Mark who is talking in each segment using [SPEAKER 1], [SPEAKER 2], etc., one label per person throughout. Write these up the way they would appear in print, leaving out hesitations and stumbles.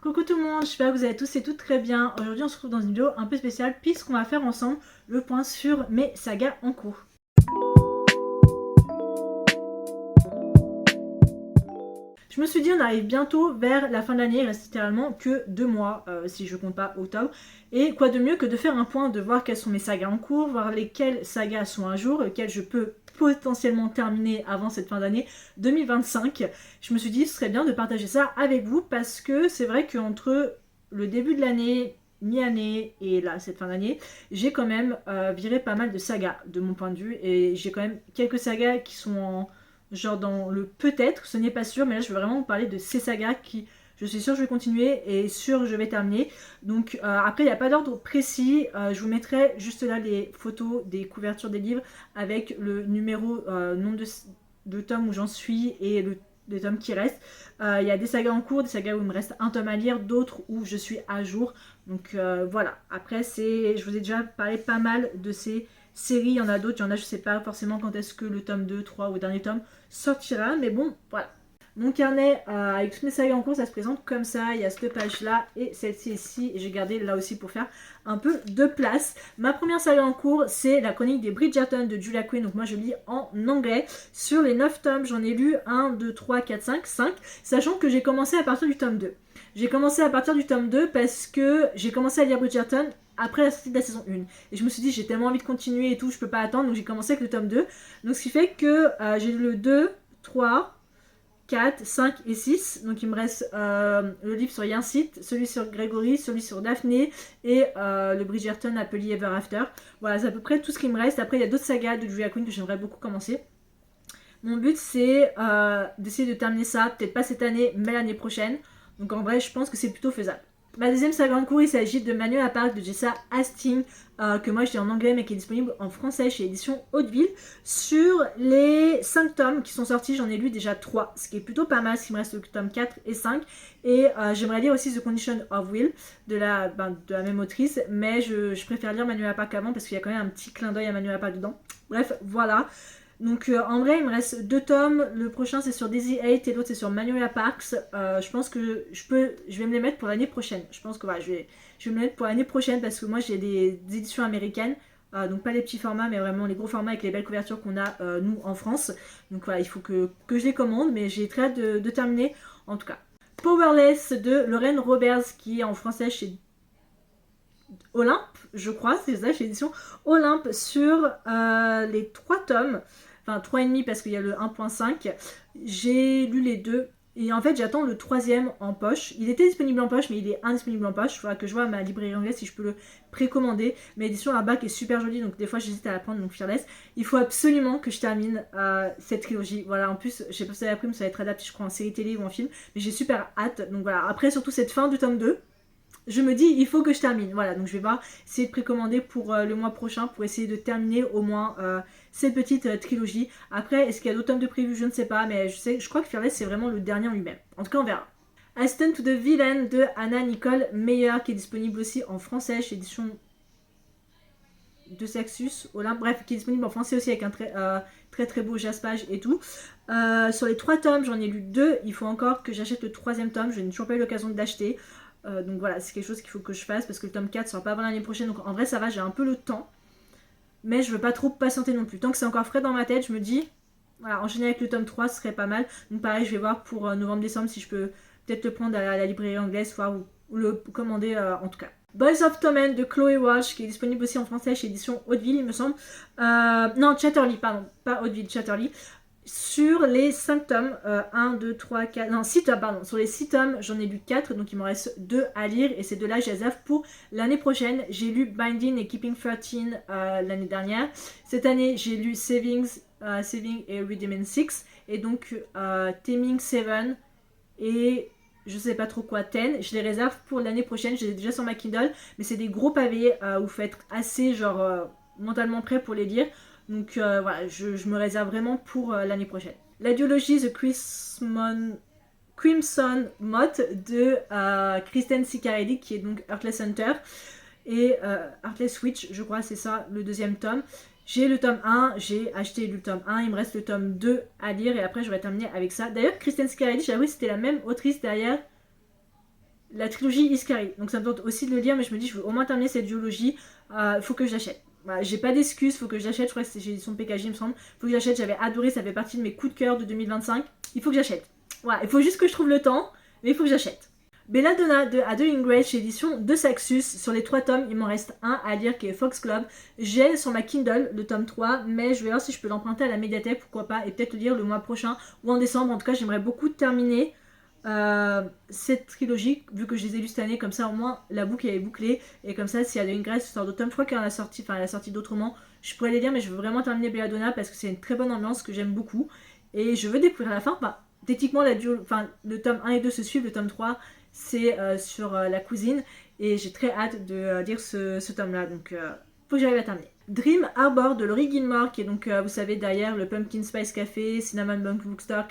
[SPEAKER 1] Coucou tout le monde, j'espère que vous allez tous et toutes très bien. Aujourd'hui on se retrouve dans une vidéo un peu spéciale puisqu'on va faire ensemble le point sur mes sagas en cours. Je me suis dit on arrive bientôt vers la fin de l'année, il reste littéralement que 2 mois si je compte pas octobre. Et quoi de mieux que de faire un point, de voir quelles sont mes sagas en cours, voir lesquelles sagas sont à jour, lesquelles je peux potentiellement terminer avant cette fin d'année 2025. Je me suis dit ce serait bien de partager ça avec vous parce que c'est vrai qu'entre le début de l'année, mi-année et là cette fin d'année, j'ai quand même viré pas mal de sagas de mon point de vue et j'ai quand même quelques sagas qui sont en genre dans le peut-être, ce n'est pas sûr, mais là je veux vraiment vous parler de ces sagas qui, je suis sûre que je vais continuer et sûre que je vais terminer. Donc après il n'y a pas d'ordre précis, je vous mettrai juste là les photos des couvertures des livres avec le numéro, nombre de tomes où j'en suis et le tome qui reste. Il y a des sagas en cours, des sagas où il me reste un tome à lire, d'autres où je suis à jour. Donc voilà, après je vous ai déjà parlé pas mal de ces séries, il y en a d'autres, il y en a je sais pas forcément quand est-ce que le tome 2, 3 ou le dernier tome sortira, mais bon, voilà. Mon carnet avec toutes mes sagas en cours, ça se présente comme ça. Il y a cette page là et celle-ci ici. Et j'ai gardé là aussi pour faire un peu de place. Ma première saga en cours, c'est la chronique des Bridgerton de Julia Quinn. Donc moi je lis en anglais. Sur les 9 tomes, j'en ai lu 1, 2, 3, 4, 5, 5. Sachant que j'ai commencé à partir du tome 2. J'ai commencé à partir du tome 2 parce que j'ai commencé à lire Bridgerton après la sortie de la saison 1. Et je me suis dit j'ai tellement envie de continuer et tout, je peux pas attendre. Donc j'ai commencé avec le tome 2. Donc ce qui fait que j'ai lu le 2, 3, 4, 5 et 6. Donc il me reste le livre sur Yinsit, celui sur Gregory, celui sur Daphné et le Bridgerton Happily Ever After. Voilà, c'est à peu près tout ce qui me reste. Après, il y a d'autres sagas de Julia Quinn que j'aimerais beaucoup commencer. Mon but, c'est d'essayer de terminer ça, peut-être pas cette année, mais l'année prochaine. Donc en vrai, je pense que c'est plutôt faisable. Ma deuxième saga en cours, il s'agit de Manuel Park de Jessa Hastings, que moi je lis en anglais mais qui est disponible en français chez édition Hauteville. Sur les 5 tomes qui sont sortis, j'en ai lu déjà 3, ce qui est plutôt pas mal, ce qui me reste le tome 4 et 5. Et j'aimerais lire aussi The Condition of Will de la même autrice, mais je préfère lire Manuel Park avant parce qu'il y a quand même un petit clin d'œil à Manuel Park dedans. Bref, voilà. Donc en vrai il me reste 2 tomes, le prochain c'est sur Daisy 8 et l'autre c'est sur Manuela Parks. Je pense que je vais me les mettre pour l'année prochaine. Je pense que voilà, je vais me les mettre pour l'année prochaine parce que moi j'ai des éditions américaines. Donc pas les petits formats mais vraiment les gros formats avec les belles couvertures qu'on a nous en France. Donc voilà, il faut que je les commande mais j'ai très hâte de terminer en tout cas. Powerless de Lorraine Roberts qui est en français chez Olympe, je crois, c'est ça, chez édition Olympe sur les 3 tomes. Enfin 3,5 parce qu'il y a le 1.5. J'ai lu les deux. Et en fait, j'attends le 3e en poche. Il était disponible en poche, mais il est indisponible en poche. Il faudra que je vois à ma librairie anglaise si je peux le précommander. Mais l'édition à bac est super jolie, donc des fois j'hésite à la prendre, donc Fearless. Il faut absolument que je termine cette trilogie. Voilà, en plus, je sais pas si ça va mais ça va être adapté, je crois, en série télé ou en film. Mais j'ai super hâte. Donc voilà, après, surtout cette fin du tome 2. Je me dis il faut que je termine, voilà, donc je vais voir, essayer de précommander pour le mois prochain pour essayer de terminer au moins cette petite trilogie. Après, est-ce qu'il y a d'autres tomes de prévu, je ne sais pas, mais je crois que Fearless c'est vraiment le dernier en lui-même. En tout cas, on verra. Aston to the Villain de Anna Nicole Meyer qui est disponible aussi en français chez édition de Saxus, Olympe, bref, qui est disponible en français aussi avec un très beau jaspage et tout. Sur les 3 tomes, j'en ai lu 2, il faut encore que j'achète le 3e tome, je n'ai toujours pas eu l'occasion de l'acheter. Donc voilà, c'est quelque chose qu'il faut que je fasse parce que le tome 4 sera pas avant l'année prochaine. Donc en vrai, ça va, j'ai un peu le temps. Mais je veux pas trop patienter non plus. Tant que c'est encore frais dans ma tête, je me dis, voilà, enchaîner avec le tome 3, ce serait pas mal. Donc pareil, je vais voir pour novembre-décembre si je peux peut-être le prendre à la librairie anglaise ou le commander en tout cas. Boys of Tommen de Chloé Walsh qui est disponible aussi en français chez édition Hauteville, il me semble. Non, Chatterley, pardon, pas Hauteville, Chatterley. Sur les 5 tomes, 1, 2, 3, 4, non 6 tomes, pardon, sur les 6 tomes, j'en ai lu 4, donc il m'en reste 2 à lire, et ces 2-là, je les réserve pour l'année prochaine. J'ai lu Binding et Keeping 13 l'année dernière. Cette année, j'ai lu Saving et Redeeming 6, et donc Taming 7 et je sais pas trop quoi, 10. Je les réserve pour l'année prochaine, je les ai déjà sur ma Kindle, mais c'est des gros pavés où il faut être assez genre mentalement prêt pour les lire. Donc voilà, je me réserve vraiment pour l'année prochaine. La duologie The Crimson Moth de Kristen Ciccarelli qui est donc Heartless Hunter et Heartless Witch, je crois c'est ça, le 2e tome. J'ai le tome 1, j'ai acheté le tome 1, il me reste le tome 2 à lire et après je vais terminer avec ça. D'ailleurs Kristen Ciccarelli, j'avoue c'était la même autrice derrière la trilogie Iscari. Donc ça me tente aussi de le lire, mais je me dis je veux au moins terminer cette duologie, faut que je l'achète. Voilà, j'ai pas d'excuses, faut que je l'achète, je crois que c'est chez l'édition PKJ il me semble. Faut que je l'achète, j'avais adoré, ça fait partie de mes coups de cœur de 2025. Il faut que j'achète. Voilà, il faut juste que je trouve le temps, mais il faut que j'achète. Belladonna de Adeline Gray chez édition de Saxus. Sur les 3 tomes, il m'en reste un à lire qui est Fox Club. J'ai sur ma Kindle le tome 3, mais je vais voir si je peux l'emprunter à la médiathèque, pourquoi pas, et peut-être le lire le mois prochain ou en décembre. En tout cas, j'aimerais beaucoup terminer cette trilogie, vu que je les ai lus cette année, comme ça au moins la boucle est bouclée, et comme ça, s'il y a une graisse sort d'autres tomes, je crois qu'elle a sorti, enfin elle a sorti d'autres romans, je pourrais les lire, mais je veux vraiment terminer Belladonna parce que c'est une très bonne ambiance que j'aime beaucoup, et je veux découvrir la fin. Bah, techniquement, le tome 1 et 2 se suivent, le tome 3 c'est sur la cousine, et j'ai très hâte de lire ce tome là, donc faut que j'arrive à terminer. Dream Harbor de Laurie Gilmore, qui est donc, vous savez, derrière le Pumpkin Spice Café, Cinnamon Bun Bookstore,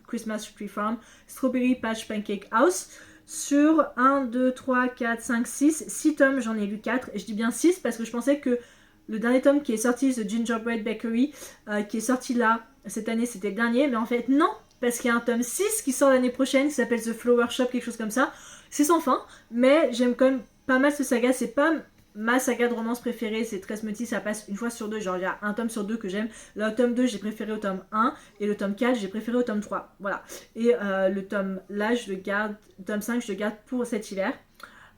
[SPEAKER 1] Christmas Tree Farm, Strawberry Patch Pancake House. Sur 1, 2, 3, 4, 5, 6 tomes, j'en ai lu 4, et je dis bien 6 parce que je pensais que le dernier tome qui est sorti, The Gingerbread Bakery, qui est sorti là, cette année, c'était le dernier, mais en fait non, parce qu'il y a un tome 6 qui sort l'année prochaine, qui s'appelle The Flower Shop, quelque chose comme ça. C'est sans fin, mais j'aime quand même pas mal ce saga, c'est pas ma saga de romance préférée, c'est très smutty, ça passe une fois sur deux, genre il y a un tome sur deux que j'aime. Le tome 2 j'ai préféré au tome 1 et le tome 4 j'ai préféré au tome 3, voilà. Et le tome là je le garde, le tome 5 je le garde pour cet hiver.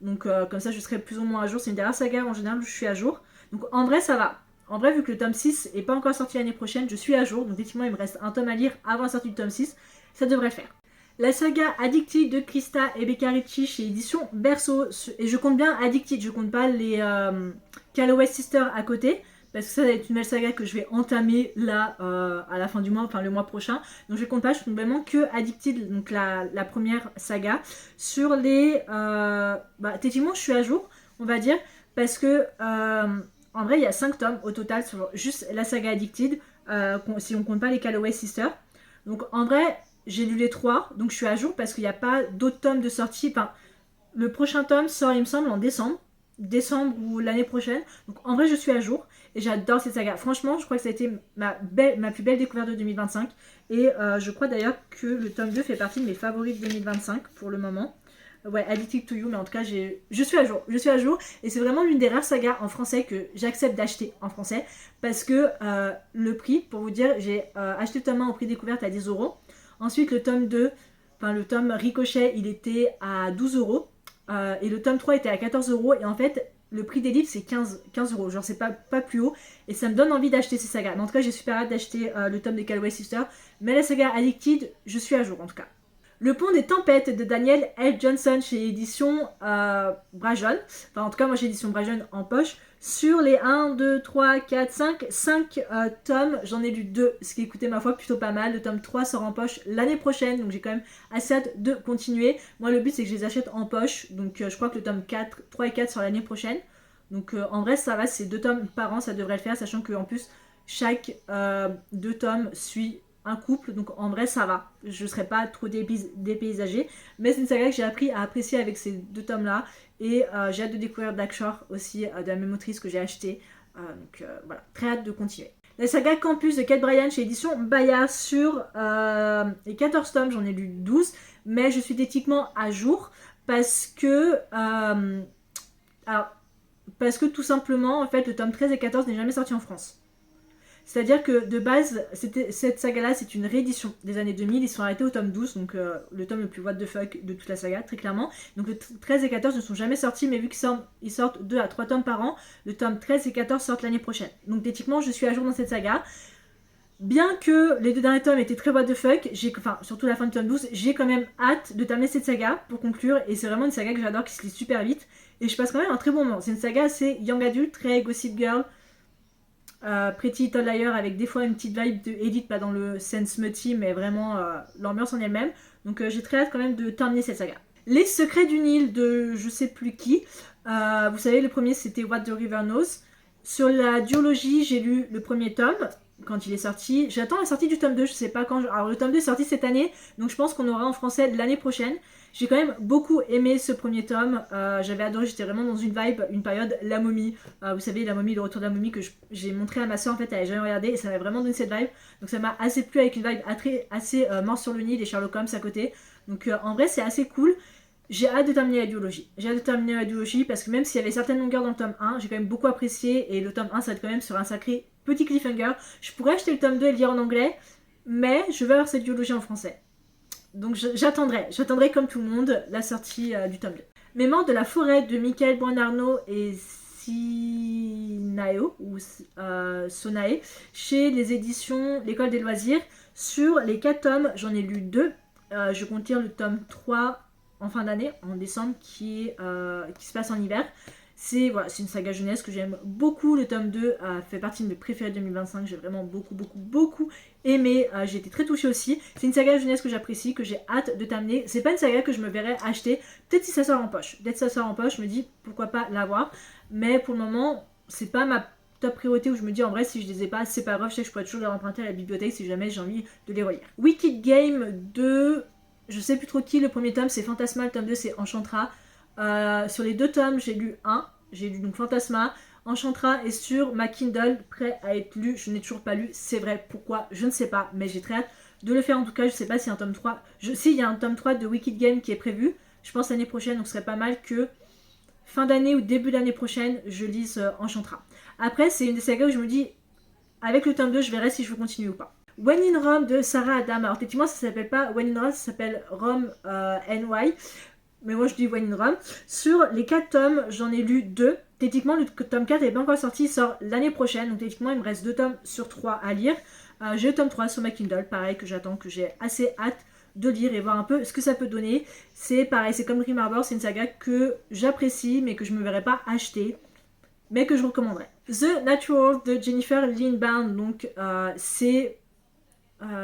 [SPEAKER 1] Donc comme ça je serai plus ou moins à jour, c'est une dernière saga en général où je suis à jour. Donc en vrai ça va. En vrai, vu que le tome 6 est pas encore sorti l'année prochaine, je suis à jour, donc effectivement il me reste un tome à lire avant la sortie du tome 6, ça devrait le faire. La saga Addicted de Krista et Becca Ricci chez édition Berceau. Et je compte bien Addicted, je compte pas les Calloway Sisters à côté, parce que ça va être une nouvelle saga que je vais entamer là à la fin du mois, enfin le mois prochain. Donc je compte pas, je compte vraiment que Addicted, donc la première saga. Sur les... techniquement je suis à jour, on va dire, parce que en vrai il y a 5 tomes au total sur juste la saga Addicted, si on compte pas les Calloway Sisters. Donc en vrai... J'ai lu les 3, donc je suis à jour parce qu'il n'y a pas d'autres tomes de sortie. Enfin, le prochain tome sort, il me semble, en décembre ou l'année prochaine. Donc en vrai, je suis à jour et j'adore cette saga. Franchement, je crois que ça a été ma plus belle découverte de 2025. Et je crois d'ailleurs que le tome 2 fait partie de mes favoris de 2025 pour le moment. Ouais, Addicted to You, mais en tout cas, je suis à jour. Et c'est vraiment l'une des rares sagas en français que j'accepte d'acheter en français. Parce que le prix, pour vous dire, j'ai acheté le tome 1 au prix découverte à 10€. Ensuite, le tome 2, enfin le tome Ricochet, il était à 12€. Et le tome 3 était à 14€. Et en fait, le prix des livres, c'est 15€. Genre, c'est pas plus haut. Et ça me donne envie d'acheter ces sagas. Mais en tout cas, j'ai super hâte d'acheter le tome des Calloway Sisters. Mais la saga Addicted, je suis à jour en tout cas. Le pont des tempêtes de Daniel L. Johnson chez édition Brajon. Enfin, en tout cas, moi j'ai édition Brajon en poche. Sur les 1, 2, 3, 4, 5 tomes, j'en ai lu 2, ce qui coûtait ma foi plutôt pas mal. Le tome 3 sort en poche l'année prochaine, donc j'ai quand même assez hâte de continuer. Moi, le but c'est que je les achète en poche, donc je crois que le tome 3 et 4 sort l'année prochaine. Donc en vrai, ça va, c'est 2 tomes par an, ça devrait le faire, sachant qu'en plus, chaque 2 tomes suit un couple, donc en vrai ça va, je serais pas trop dépaysagée, mais c'est une saga que j'ai appris à apprécier avec ces 2 tomes là, et j'ai hâte de découvrir Darkshore aussi, de la même autrice que j'ai acheté, donc voilà, très hâte de continuer. La saga Campus de Kate Bryan chez édition Bayard sur les 14 tomes, j'en ai lu 12, mais je suis techniquement à jour parce que tout simplement en fait le tome 13 et 14 n'est jamais sorti en France. C'est-à-dire que de base, cette saga-là, c'est une réédition des années 2000. Ils sont arrêtés au tome 12, donc le tome le plus what the fuck de toute la saga, très clairement. Donc le 13 et 14 ne sont jamais sortis, mais vu qu'ils sortent 2 à 3 tomes par an, le tome 13 et 14 sortent l'année prochaine. Donc techniquement, je suis à jour dans cette saga. Bien que les 2 derniers tomes étaient très what the fuck, surtout la fin du tome 12, j'ai quand même hâte de terminer cette saga pour conclure. Et c'est vraiment une saga que j'adore, qui se lit super vite. Et je passe quand même un très bon moment. C'est une saga assez young adulte, très Gossip Girl. Pretty Little Liars avec des fois une petite vibe de Edith, pas dans le sense smutty, mais vraiment l'ambiance en elle-même. Donc j'ai très hâte quand même de terminer cette saga. Les Secrets du Nil de je sais plus qui. Vous savez, le premier c'était What the River Knows. Sur la duologie, j'ai lu le premier tome quand il est sorti. J'attends la sortie du tome 2, je sais pas quand. Alors le tome 2 est sorti cette année, donc je pense qu'on aura en français l'année prochaine. J'ai quand même beaucoup aimé ce premier tome, j'avais adoré, j'étais vraiment dans une vibe, une période La Momie, vous savez La Momie, le retour de la momie que j'ai montré à ma soeur en fait, elle avait jamais regardé et ça m'a vraiment donné cette vibe, donc ça m'a assez plu avec une vibe assez Mort sur le Nil et Sherlock Holmes à côté, donc en vrai c'est assez cool. J'ai hâte de terminer la duologie. J'ai hâte de terminer la duologie parce que même s'il y avait certaines longueurs dans le tome 1, j'ai quand même beaucoup apprécié et le tome 1 ça va être quand même sur un sacré petit cliffhanger. Je pourrais acheter le tome 2 et le lire en anglais, mais je vais avoir cette duologie en français. Donc j'attendrai comme tout le monde la sortie du tome 2. Mémoire de la forêt de Michael Buonarroti et Sinaeo, ou Sonae, chez les éditions L'École des loisirs. Sur les 4 tomes, j'en ai lu 2. Je compte lire le tome 3 en fin d'année, en décembre, qui se passe en hiver. C'est une saga jeunesse que j'aime beaucoup. Le tome 2 fait partie de mes préférés 2025. J'ai vraiment beaucoup aimé. J'ai été très touchée aussi. C'est une saga jeunesse que j'apprécie, que j'ai hâte de terminer. C'est pas une saga que je me verrais acheter. Peut-être si ça sort en poche. Dès que ça sort en poche, je me dis pourquoi pas l'avoir. Mais pour le moment, c'est pas ma top priorité où je me dis en vrai si je les ai pas, c'est pas grave. Je sais que je pourrais toujours les emprunter à la bibliothèque si jamais j'ai envie de les relire. Wicked Game 2. Je sais plus trop qui, le premier tome c'est Fantasma, le tome 2 c'est Enchantra. Sur les 2 tomes, j'ai lu un. J'ai lu donc Fantasma. Enchantra est sur ma Kindle, prêt à être lu. Je n'ai toujours pas lu, c'est vrai. Pourquoi? Je ne sais pas, mais j'ai très hâte de le faire en tout cas. Je sais pas s'il y a un tome 3. Si, il y a un tome 3 de Wicked Game qui est prévu. Je pense l'année prochaine, donc ce serait pas mal que fin d'année ou début d'année prochaine, je lise Enchantra. Après, c'est une des sagas où je me dis, avec le tome 2, je verrai si je veux continuer ou pas. When in Rome de Sarah Adam. Alors, effectivement, ça s'appelle pas When in Rome, ça s'appelle Rome NY. Mais moi, je dis When in Rome. Sur les 4 tomes, j'en ai lu 2. Techniquement, le tome 4 n'est pas encore sorti, il sort l'année prochaine. Donc, techniquement, il me reste 2 tomes sur 3 à lire. J'ai le tome 3 sur ma Kindle, pareil, que j'attends, que j'ai assez hâte de lire et voir un peu ce que ça peut donner. C'est pareil, c'est comme Grim Arbor, c'est une saga que j'apprécie, mais que je ne me verrais pas acheter, mais que je recommanderais. The Natural de Jennifer Lynn Bound, donc c'est...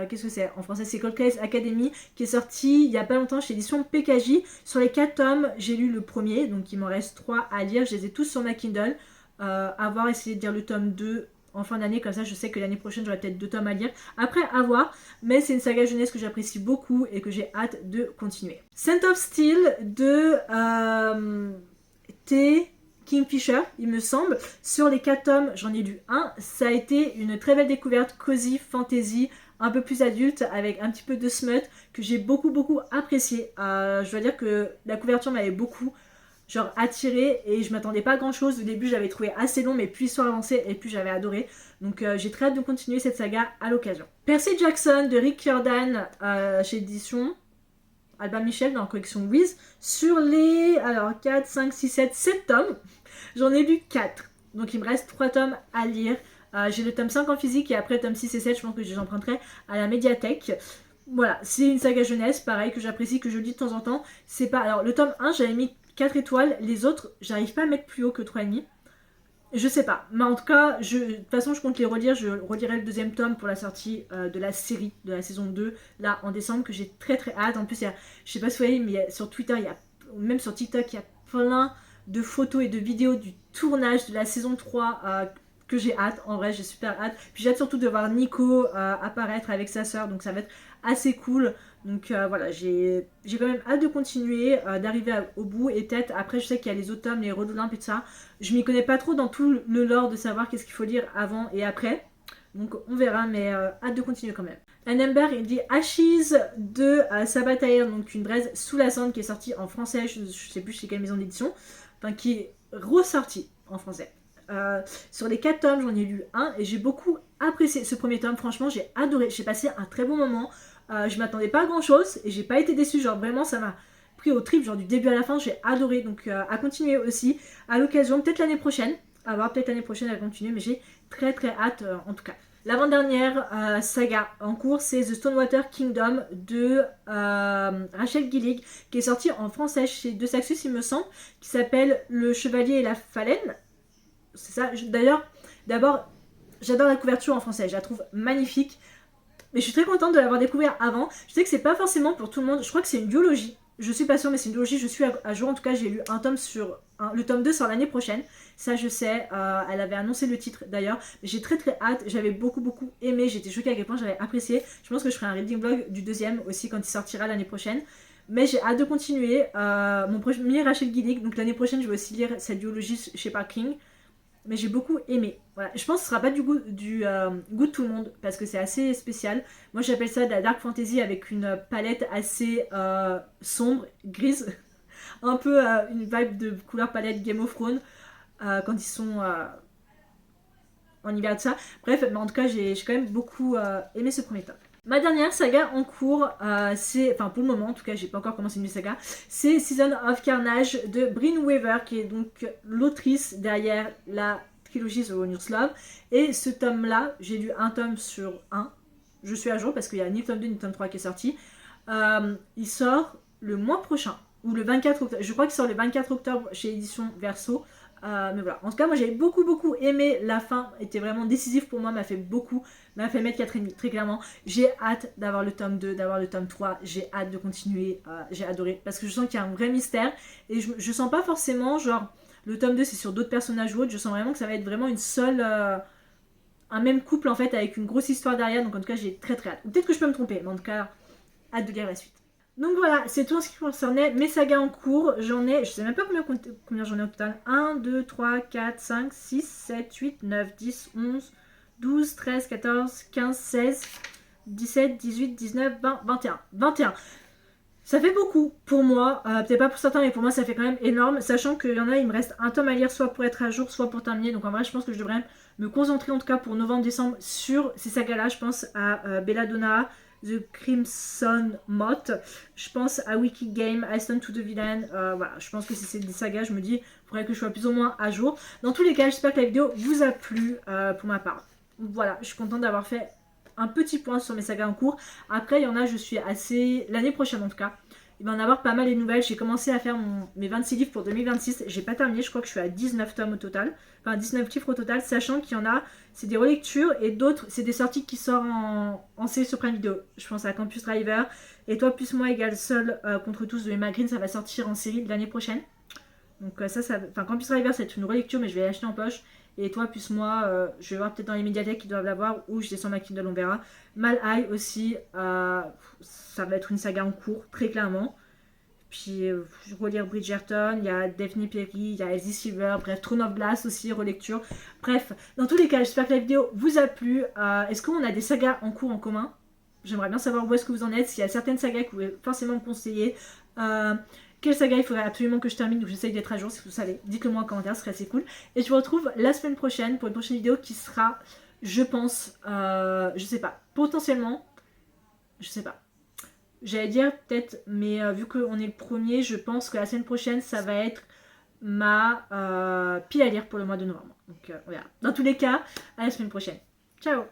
[SPEAKER 1] qu'est-ce que c'est? En français, c'est Cold Case Academy, qui est sorti il y a pas longtemps chez l'édition PKJ. Sur les 4 tomes, j'ai lu le premier, donc il m'en reste 3 à lire. Je les ai tous sur ma Kindle. Avoir essayé de lire le tome 2 en fin d'année, comme ça je sais que l'année prochaine j'aurai peut-être 2 tomes à lire. Après, à voir, mais c'est une saga jeunesse que j'apprécie beaucoup et que j'ai hâte de continuer. Scent of Steel de T. Kingfisher, il me semble. Sur les 4 tomes, j'en ai lu un. Ça a été une très belle découverte, cozy, fantasy, un peu plus adulte, avec un petit peu de smut, que j'ai beaucoup apprécié. Je dois dire que la couverture m'avait beaucoup attirée et je m'attendais pas à grand chose. Au début, j'avais trouvé assez long, mais plus l'histoire avançait et plus j'avais adoré. Donc j'ai très hâte de continuer cette saga à l'occasion. Percy Jackson de Rick Riordan chez édition Albin Michel dans la collection Wiz. Sur les 4, 5, 6, 7, 7 tomes, j'en ai lu 4. Donc il me reste 3 tomes à lire. J'ai le tome 5 en physique et après le tome 6 et 7, je pense que j'emprunterai à la médiathèque. Voilà, c'est une saga jeunesse, pareil, que j'apprécie, que je lis de temps en temps. C'est pas... Alors, le tome 1, j'avais mis 4 étoiles. Les autres, j'arrive pas à mettre plus haut que 3,5. Je sais pas. Mais en tout cas, de toute façon, je compte les relire. Je relirai le 2e tome pour la sortie de la série, de la saison 2, là, en décembre, que j'ai très hâte. En plus, je sais pas si vous voyez, mais sur Twitter, même sur TikTok, il y a plein de photos et de vidéos du tournage de la saison 3 que j'ai hâte. En vrai, j'ai super hâte. Puis j'ai hâte surtout de voir Nico apparaître avec sa sœur. Donc ça va être assez cool. Donc voilà, j'ai quand même hâte de continuer, d'arriver au bout. Et peut-être, après, je sais qu'il y a les autres tomes, les Redolympe et tout ça. Je m'y connais pas trop dans tout le lore de savoir qu'est-ce qu'il faut lire avant et après. Donc on verra, mais hâte de continuer quand même. An Ember, il dit Ashes de Sabataire, donc une braise sous la cendre qui est sortie en français. Je sais plus chez quelle maison d'édition. Enfin, qui est ressortie en français. Sur les 4 tomes, j'en ai lu un et j'ai beaucoup apprécié ce premier tome. Franchement, j'ai adoré. J'ai passé un très bon moment. Je m'attendais pas à grand chose et j'ai pas été déçue. Genre vraiment, ça m'a pris au trip, genre du début à la fin. J'ai adoré. Donc à continuer aussi. À l'occasion, peut-être l'année prochaine. À voir, peut-être l'année prochaine à continuer. Mais j'ai très hâte en tout cas. L'avant-dernière saga en cours, c'est The Stonewater Kingdom de Rachel Gillig, qui est sortie en français chez De Saxus, il me semble, qui s'appelle Le Chevalier et la Phalène. C'est ça. D'ailleurs, d'abord, j'adore la couverture en français, je la trouve magnifique. Mais je suis très contente de l'avoir découvert avant. Je sais que c'est pas forcément pour tout le monde. Je crois que c'est une duologie. Je suis pas sûre, mais c'est une duologie. Je suis à jour. En tout cas, j'ai lu un tome sur... le tome 2 sort l'année prochaine. Ça, je sais. Elle avait annoncé le titre d'ailleurs. J'ai très hâte. J'avais beaucoup aimé. J'étais choquée à quel point j'avais apprécié. Je pense que je ferai un reading vlog du 2e aussi quand il sortira l'année prochaine. Mais j'ai hâte de continuer. Mon premier Rachel Gillig. Donc l'année prochaine, je vais aussi lire cette duologie chez Parking. Mais j'ai beaucoup aimé. Voilà. Je pense que ce sera pas du goût de tout le monde parce que c'est assez spécial. Moi j'appelle ça de la dark fantasy avec une palette assez sombre, grise. un peu une vibe de couleur palette Game of Thrones quand ils sont en hiver de ça. Bref, mais en tout cas, j'ai quand même beaucoup aimé ce premier tome. Ma dernière saga en cours, c'est, enfin pour le moment en tout cas, j'ai pas encore commencé une saga, c'est Season of Carnage de Brynne Weaver, qui est donc l'autrice derrière la trilogie The Warriors Love. Et ce tome-là, j'ai lu un tome sur un. Je suis à jour parce qu'il y a ni le tome 2 ni le tome 3 qui est sorti. Il sort le mois prochain, ou le 24 octobre. Je crois qu'il sort le 24 octobre chez Édition Verso. Mais voilà, en tout cas moi j'ai beaucoup aimé la fin, était vraiment décisif pour moi, m'a fait mettre 4,5 très clairement. J'ai hâte d'avoir le tome 2, d'avoir le tome 3, j'ai hâte de continuer, j'ai adoré, parce que je sens qu'il y a un vrai mystère, et je sens pas forcément genre, le tome 2 c'est sur d'autres personnages ou autres, je sens vraiment que ça va être vraiment une seule, un même couple en fait, avec une grosse histoire derrière, donc en tout cas j'ai très hâte. Ou peut-être que je peux me tromper, mais en tout cas, hâte de lire la suite. Donc voilà, c'est tout en ce qui concernait mes sagas en cours. J'en ai, je sais même pas combien j'en ai au total. 1, 2, 3, 4, 5, 6, 7, 8, 9, 10, 11, 12, 13, 14, 15, 16, 17, 18, 19, 20, 21. 21. Ça fait beaucoup pour moi, peut-être pas pour certains, mais pour moi ça fait quand même énorme, sachant qu'il y en a, il me reste un tome à lire, soit pour être à jour, soit pour terminer. Donc en vrai, je pense que je devrais me concentrer en tout cas pour novembre-décembre sur ces sagas-là. Je pense à Belladonna, The Crimson Moth, je pense à Wikigame, Aston to the Villain, voilà, je pense que si c'est des sagas, je me dis, il faudrait que je sois plus ou moins à jour. Dans tous les cas, j'espère que la vidéo vous a plu pour ma part. Voilà, je suis contente d'avoir fait un petit point sur mes sagas en cours. Après, il y en a, je suis assez... L'année prochaine en tout cas, il va en avoir pas mal les nouvelles. J'ai commencé à faire mes 26 livres pour 2026. J'ai pas terminé, je crois que je suis à 19 tomes au total. Enfin, 19 livres au total, sachant qu'il y en a, c'est des relectures et d'autres, c'est des sorties qui sortent en série sur Prime Video. Je pense à Campus Driver. Et Toi plus moi égale seul contre tous de Emma Green, ça va sortir en série l'année prochaine. Donc enfin Campus Driver c'est une relecture, mais je vais l'acheter en poche. Et Toi plus moi, je vais voir peut-être dans les médiathèques qui doivent l'avoir, ou je descends ma Kindle, on verra. Mal High aussi, ça va être une saga en cours, très clairement. Puis je relire Bridgerton, il y a Daphne Perry, il y a Elsie Silver, bref, Throne of Glass aussi, relecture. Bref, dans tous les cas, j'espère que la vidéo vous a plu. Est-ce qu'on a des sagas en cours en commun? J'aimerais bien savoir où est-ce que vous en êtes, s'il y a certaines sagas que vous pouvez forcément me conseiller. Quelle saga il faudrait absolument que je termine, ou j'essaye d'être à jour si vous savez. Dites-le moi en commentaire, ce serait assez cool. Et je vous retrouve la semaine prochaine pour une prochaine vidéo qui sera, je pense, je sais pas, potentiellement, je sais pas. J'allais dire peut-être, mais vu qu'on est le premier, je pense que la semaine prochaine, ça va être ma pile à lire pour le mois de novembre. Donc voilà. Dans tous les cas, à la semaine prochaine. Ciao!